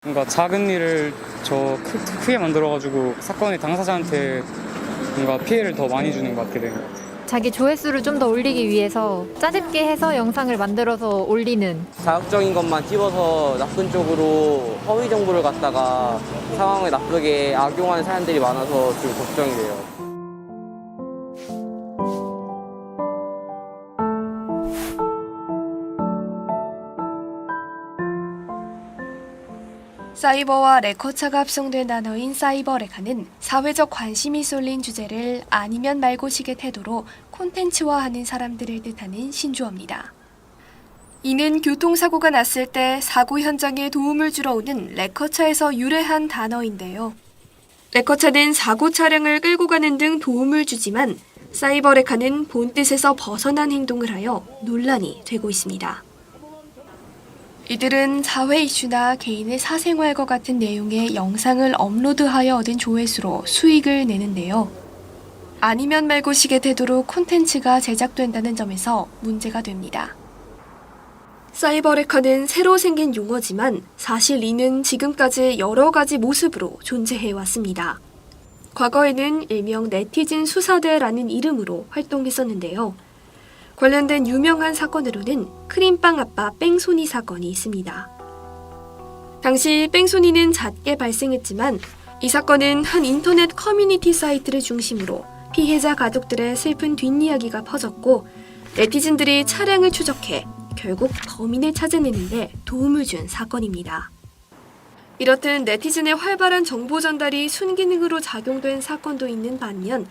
뭔가 작은 일을 크게 만들어가지고 사건의 당사자한테 뭔가 피해를 더 많이 주는 것 같게 되는 것 같아요. 자기 조회수를 좀 더 올리기 위해서 짜집게 해서 영상을 만들어서 올리는, 자극적인 것만 찝어서 나쁜 쪽으로 허위 정보를 갖다가 상황을 나쁘게 악용하는 사람들이 많아서 좀 걱정이 돼요. 사이버와 레커차가 합성된 단어인 사이버레카는 사회적 관심이 쏠린 주제를 아니면 말고식의 태도로 콘텐츠화하는 사람들을 뜻하는 신조어입니다. 이는 교통사고가 났을 때 사고 현장에 도움을 주러 오는 레커차에서 유래한 단어인데요. 레커차는 사고 차량을 끌고 가는 등 도움을 주지만 사이버레카는 본 뜻에서 벗어난 행동을 하여 논란이 되고 있습니다. 이들은 사회 이슈나 개인의 사생활과 같은 내용의 영상을 업로드하여 얻은 조회수로 수익을 내는데요. 아니면 말고식의 태도로 콘텐츠가 제작된다는 점에서 문제가 됩니다. 사이버레카는 새로 생긴 용어지만 사실 이는 지금까지 여러 가지 모습으로 존재해왔습니다. 과거에는 일명 네티즌 수사대라는 이름으로 활동했었는데요. 관련된 유명한 사건으로는 크림빵 아빠 뺑소니 사건이 있습니다. 당시 뺑소니는 잦게 발생했지만 이 사건은 한 인터넷 커뮤니티 사이트를 중심으로 피해자 가족들의 슬픈 뒷이야기가 퍼졌고 네티즌들이 차량을 추적해 결국 범인을 찾아내는데 도움을 준 사건입니다. 이렇듯 네티즌의 활발한 정보 전달이 순기능으로 작용된 사건도 있는 반면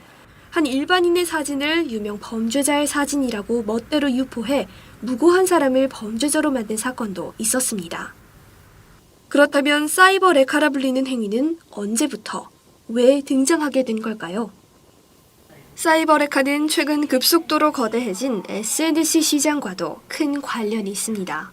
한 일반인의 사진을 유명 범죄자의 사진이라고 멋대로 유포해 무고한 사람을 범죄자로 만든 사건도 있었습니다. 그렇다면 사이버 레카라 불리는 행위는 언제부터, 왜 등장하게 된 걸까요? 사이버 레카는 최근 급속도로 거대해진 SNS 시장과도 큰 관련이 있습니다.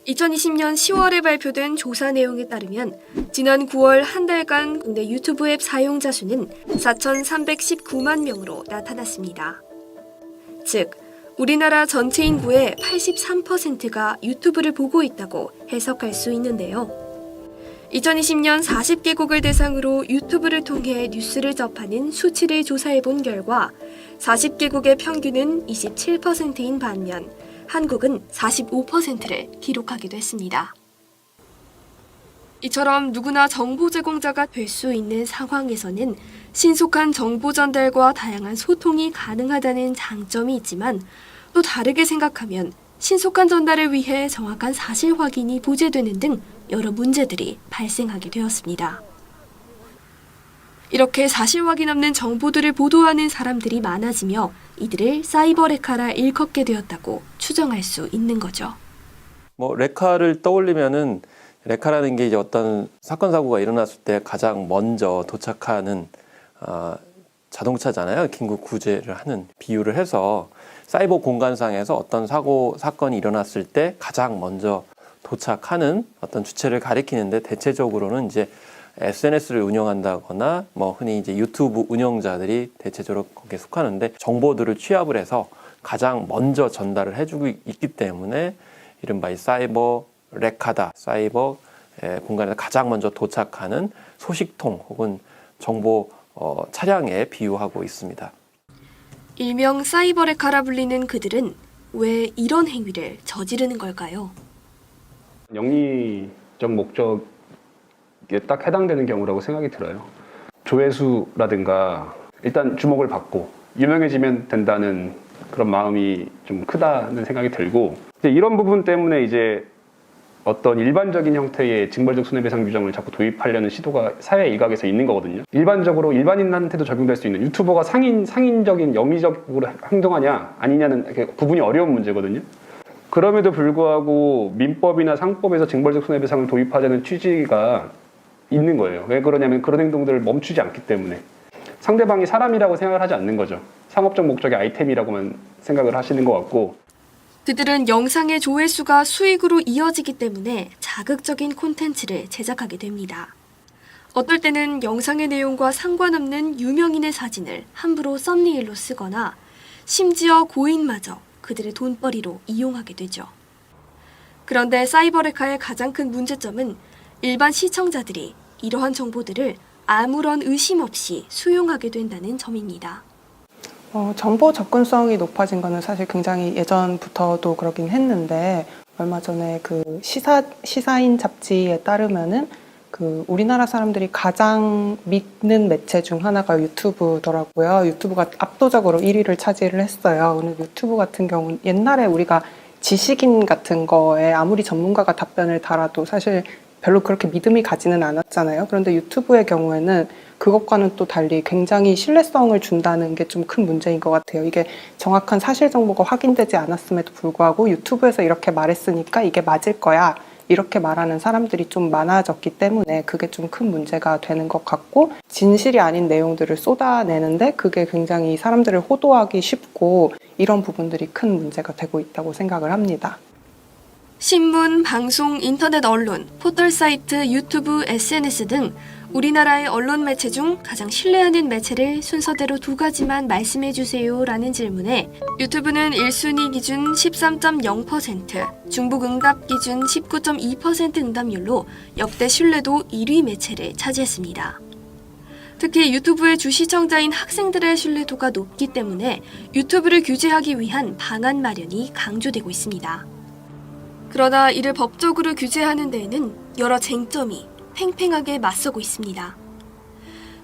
2020년 10월에 발표된 조사 내용에 따르면 지난 9월 한 달간 국내 유튜브 앱 사용자 수는 4,319만 명으로 나타났습니다. 즉, 우리나라 전체 인구의 83%가 유튜브를 보고 있다고 해석할 수 있는데요. 2020년 40개국을 대상으로 유튜브를 통해 뉴스를 접하는 수치를 조사해본 결과 40개국의 평균은 27%인 반면 한국은 45%를 기록하기도 했습니다. 이처럼 누구나 정보 제공자가 될 수 있는 상황에서는 신속한 정보 전달과 다양한 소통이 가능하다는 장점이 있지만 또 다르게 생각하면 신속한 전달을 위해 정확한 사실 확인이 보제되는 등 여러 문제들이 발생하게 되었습니다. 이렇게 사실 확인 없는 정보들을 보도하는 사람들이 많아지며 이들을 사이버 레카라 일컫게 되었다고 추정할 수 있는 거죠. 레카를 떠올리면은 레카라는 게 이제 어떤 사건 사고가 일어났을 때 가장 먼저 도착하는 자동차잖아요. 긴급 구제를 하는 비유를 해서 사이버 공간상에서 어떤 사건이 일어났을 때 가장 먼저 도착하는 어떤 주체를 가리키는데 대체적으로는 이제 SNS를 운영한다거나 흔히 이제 유튜브 운영자들이 대체적으로 거기에 속하는데 정보들을 취합을 해서 가장 먼저 전달을 해주고 있기 때문에 이른바 이 사이버 레카다, 사이버 공간에서 가장 먼저 도착하는 소식통 혹은 정보 차량에 비유하고 있습니다. 일명 사이버 레카라 불리는 그들은 왜 이런 행위를 저지르는 걸까요? 영리적 목적에 딱 해당되는 경우라고 생각이 들어요. 조회수라든가 일단 주목을 받고 유명해지면 된다는 그런 마음이 좀 크다는 생각이 들고 이런 부분 때문에 이제 어떤 일반적인 형태의 징벌적 손해배상 규정을 자꾸 도입하려는 시도가 사회 일각에서 있는 거거든요. 일반적으로 일반인한테도 적용될 수 있는 유튜버가 상인적인 영리적으로 행동하냐 아니냐는 구분이 어려운 문제거든요. 그럼에도 불구하고 민법이나 상법에서 징벌적 손해배상을 도입하자는 취지가 있는 거예요. 왜 그러냐면 그런 행동들을 멈추지 않기 때문에 상대방이 사람이라고 생각을 하지 않는 거죠. 상업적 목적의 아이템이라고만 생각을 하시는 것 같고 그들은 영상의 조회수가 수익으로 이어지기 때문에 자극적인 콘텐츠를 제작하게 됩니다. 어떨 때는 영상의 내용과 상관없는 유명인의 사진을 함부로 썸네일로 쓰거나 심지어 고인마저 그들의 돈벌이로 이용하게 되죠. 그런데 사이버레카의 가장 큰 문제점은 일반 시청자들이 이러한 정보들을 아무런 의심 없이 수용하게 된다는 점입니다. 정보 접근성이 높아진 거는 사실 굉장히 예전부터도 그러긴 했는데, 얼마 전에 그 시사인 잡지에 따르면은 그 우리나라 사람들이 가장 믿는 매체 중 하나가 유튜브더라고요. 유튜브가 압도적으로 1위를 차지를 했어요. 오늘 유튜브 같은 경우는 옛날에 우리가 지식인 같은 거에 아무리 전문가가 답변을 달아도 사실 별로 그렇게 믿음이 가지는 않았잖아요. 그런데 유튜브의 경우에는 그것과는 또 달리 굉장히 신뢰성을 준다는 게 좀 큰 문제인 것 같아요. 이게 정확한 사실 정보가 확인되지 않았음에도 불구하고 유튜브에서 이렇게 말했으니까 이게 맞을 거야, 이렇게 말하는 사람들이 좀 많아졌기 때문에 그게 좀 큰 문제가 되는 것 같고, 진실이 아닌 내용들을 쏟아내는데 그게 굉장히 사람들을 호도하기 쉽고, 이런 부분들이 큰 문제가 되고 있다고 생각을 합니다. 신문, 방송, 인터넷 언론, 포털 사이트, 유튜브, SNS 등 우리나라의 언론 매체 중 가장 신뢰하는 매체를 순서대로 2가지만 말씀해 주세요 라는 질문에 유튜브는 1순위 기준 13.0%, 중복 응답 기준 19.2% 응답률로 역대 신뢰도 1위 매체를 차지했습니다. 특히 유튜브의 주 시청자인 학생들의 신뢰도가 높기 때문에 유튜브를 규제하기 위한 방안 마련이 강조되고 있습니다. 그러나 이를 법적으로 규제하는 데에는 여러 쟁점이 팽팽하게 맞서고 있습니다.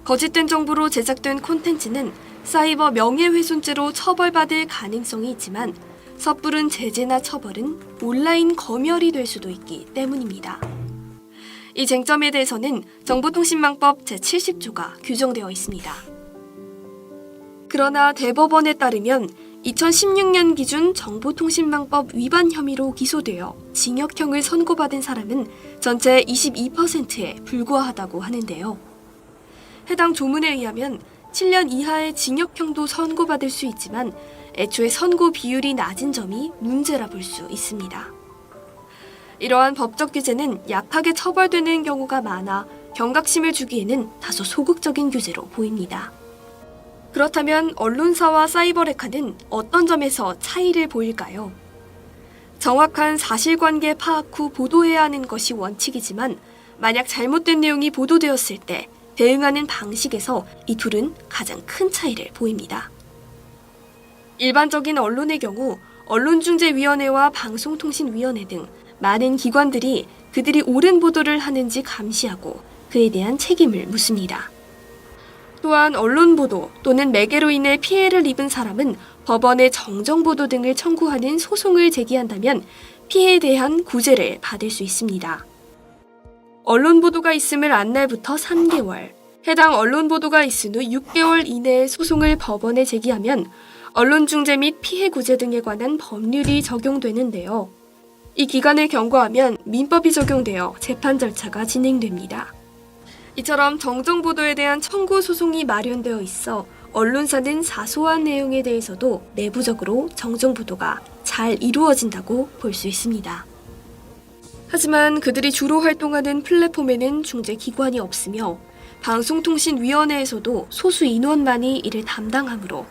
거짓된 정보로 제작된 콘텐츠는 사이버 명예훼손죄로 처벌받을 가능성이 있지만 섣부른 제재나 처벌은 온라인 검열이 될 수도 있기 때문입니다. 이 쟁점에 대해서는 정보통신망법 제70조가 규정되어 있습니다. 그러나 대법원에 따르면 2016년 기준 정보통신망법 위반 혐의로 기소되어 징역형을 선고받은 사람은 전체 22%에 불과하다고 하는데요. 해당 조문에 의하면 7년 이하의 징역형도 선고받을 수 있지만 애초에 선고 비율이 낮은 점이 문제라 볼 수 있습니다. 이러한 법적 규제는 약하게 처벌되는 경우가 많아 경각심을 주기에는 다소 소극적인 규제로 보입니다. 그렇다면 언론사와 사이버레카는 어떤 점에서 차이를 보일까요? 정확한 사실관계 파악 후 보도해야 하는 것이 원칙이지만 만약 잘못된 내용이 보도되었을 때 대응하는 방식에서 이 둘은 가장 큰 차이를 보입니다. 일반적인 언론의 경우 언론중재위원회와 방송통신위원회 등 많은 기관들이 그들이 옳은 보도를 하는지 감시하고 그에 대한 책임을 묻습니다. 또한 언론 보도 또는 매개로 인해 피해를 입은 사람은 법원에 정정보도 등을 청구하는 소송을 제기한다면 피해에 대한 구제를 받을 수 있습니다. 언론 보도가 있음을 안 날부터 3개월, 해당 언론 보도가 있은 후 6개월 이내에 소송을 법원에 제기하면 언론중재 및 피해 구제 등에 관한 법률이 적용되는데요. 이 기간을 경과하면 민법이 적용되어 재판 절차가 진행됩니다. 이처럼 정정보도에 대한 청구 소송이 마련되어 있어 언론사는 사소한 내용에 대해서도 내부적으로 정정보도가 잘 이루어진다고 볼 수 있습니다. 하지만 그들이 주로 활동하는 플랫폼에는 중재기관이 없으며 방송통신위원회에서도 소수 인원만이 이를 담당하므로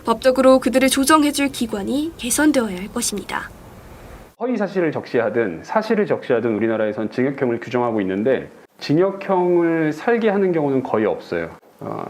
법적으로 그들을 조정해줄 기관이 개선되어야 할 것입니다. 허위 사실을 적시하든 사실을 적시하든 우리나라에선 징역형을 규정하고 있는데 징역형을 살게 하는 경우는 거의 없어요.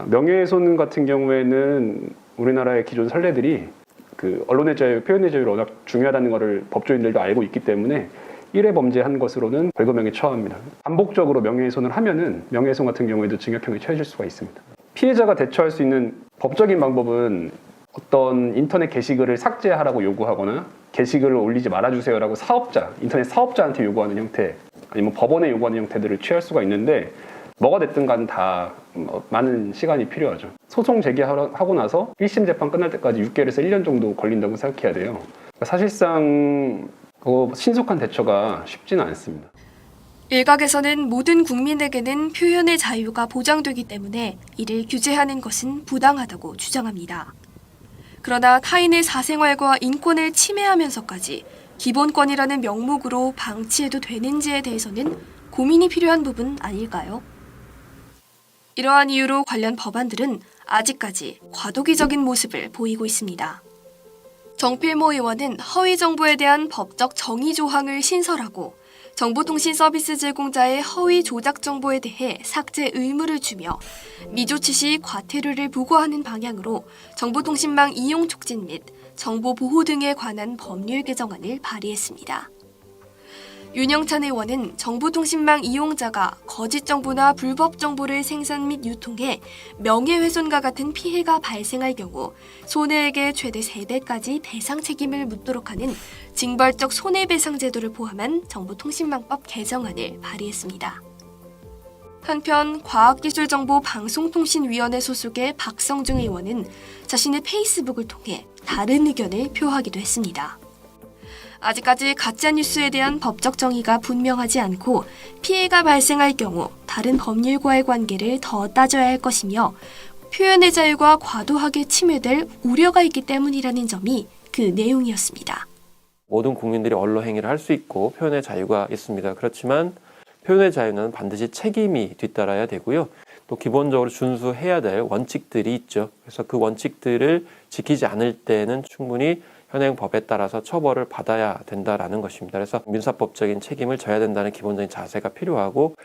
명예훼손 같은 경우에는 우리나라의 기존 선례들이 그 언론의 자유, 표현의 자유를 워낙 중요하다는 것을 법조인들도 알고 있기 때문에 1회 범죄한 것으로는 벌금형에 처합니다. 반복적으로 명예훼손을 하면은 명예훼손 같은 경우에도 징역형이 처해질 수가 있습니다. 피해자가 대처할 수 있는 법적인 방법은 어떤 인터넷 게시글을 삭제하라고 요구하거나 게시글을 올리지 말아주세요라고 인터넷 사업자한테 요구하는 형태, 아니면 법원에 요구하는 형태들을 취할 수가 있는데 뭐가 됐든 간 다 많은 시간이 필요하죠. 소송 제기하고 나서 1심 재판 끝날 때까지 6개월에서 1년 정도 걸린다고 생각해야 돼요. 사실상 신속한 대처가 쉽지는 않습니다. 일각에서는 모든 국민에게는 표현의 자유가 보장되기 때문에 이를 규제하는 것은 부당하다고 주장합니다. 그러나 타인의 사생활과 인권을 침해하면서까지 기본권이라는 명목으로 방치해도 되는지에 대해서는 고민이 필요한 부분 아닐까요? 이러한 이유로 관련 법안들은 아직까지 과도기적인 모습을 보이고 있습니다. 정필모 의원은 허위 정보에 대한 법적 정의 조항을 신설하고 정보통신 서비스 제공자의 허위 조작 정보에 대해 삭제 의무를 주며 미조치 시 과태료를 부과하는 방향으로 정보통신망 이용 촉진 및 정보 보호 등에 관한 법률 개정안을 발의했습니다. 윤영찬 의원은 정보통신망 이용자가 거짓 정보나 불법 정보를 생산 및 유통해 명예훼손과 같은 피해가 발생할 경우 손해액의 최대 3배까지 배상 책임을 묻도록 하는 징벌적 손해배상 제도를 포함한 정보통신망법 개정안을 발의했습니다. 한편 과학기술정보방송통신위원회 소속의 박성중 의원은 자신의 페이스북을 통해 다른 의견을 표하기도 했습니다. 아직까지 가짜뉴스에 대한 법적 정의가 분명하지 않고 피해가 발생할 경우 다른 법률과의 관계를 더 따져야 할 것이며 표현의 자유가 과도하게 침해될 우려가 있기 때문이라는 점이 그 내용이었습니다. 모든 국민들이 언론 행위를 할 수 있고 표현의 자유가 있습니다. 그렇지만 표현의 자유는 반드시 책임이 뒤따라야 되고요. 또 기본적으로 준수해야 될 원칙들이 있죠. 그래서 그 원칙들을 지키지 않을 때는 충분히 현행 법에 따라서 처벌을 받아야 된다라는 것입니다. 그래서 민사법적인 책임을 져야 된다는 기본적인 자세가 필요하고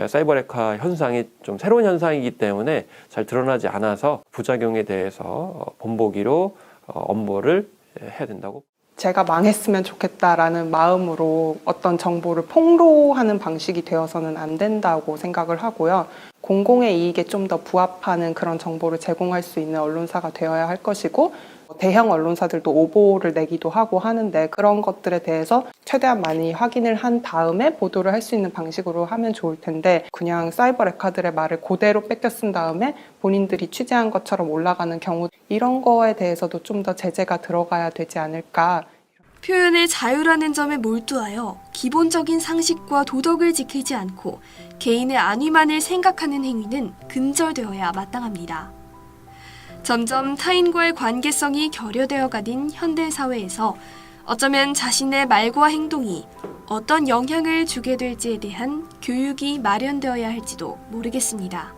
사이버레카 현상이 좀 새로운 현상이기 때문에 잘 드러나지 않아서 부작용에 대해서 본보기로 엄벌을 해야 된다고. 제가 망했으면 좋겠다라는 마음으로 어떤 정보를 폭로하는 방식이 되어서는 안 된다고 생각을 하고요. 공공의 이익에 좀 더 부합하는 그런 정보를 제공할 수 있는 언론사가 되어야 할 것이고, 대형 언론사들도 오보를 내기도 하고 하는데 그런 것들에 대해서 최대한 많이 확인을 한 다음에 보도를 할 수 있는 방식으로 하면 좋을 텐데, 그냥 사이버 레카들의 말을 그대로 뺏겨 쓴 다음에 본인들이 취재한 것처럼 올라가는 경우, 이런 거에 대해서도 좀 더 제재가 들어가야 되지 않을까. 표현의 자유라는 점에 몰두하여 기본적인 상식과 도덕을 지키지 않고 개인의 안위만을 생각하는 행위는 근절되어야 마땅합니다. 점점 타인과의 관계성이 결여되어 가는 현대 사회에서 어쩌면 자신의 말과 행동이 어떤 영향을 주게 될지에 대한 교육이 마련되어야 할지도 모르겠습니다.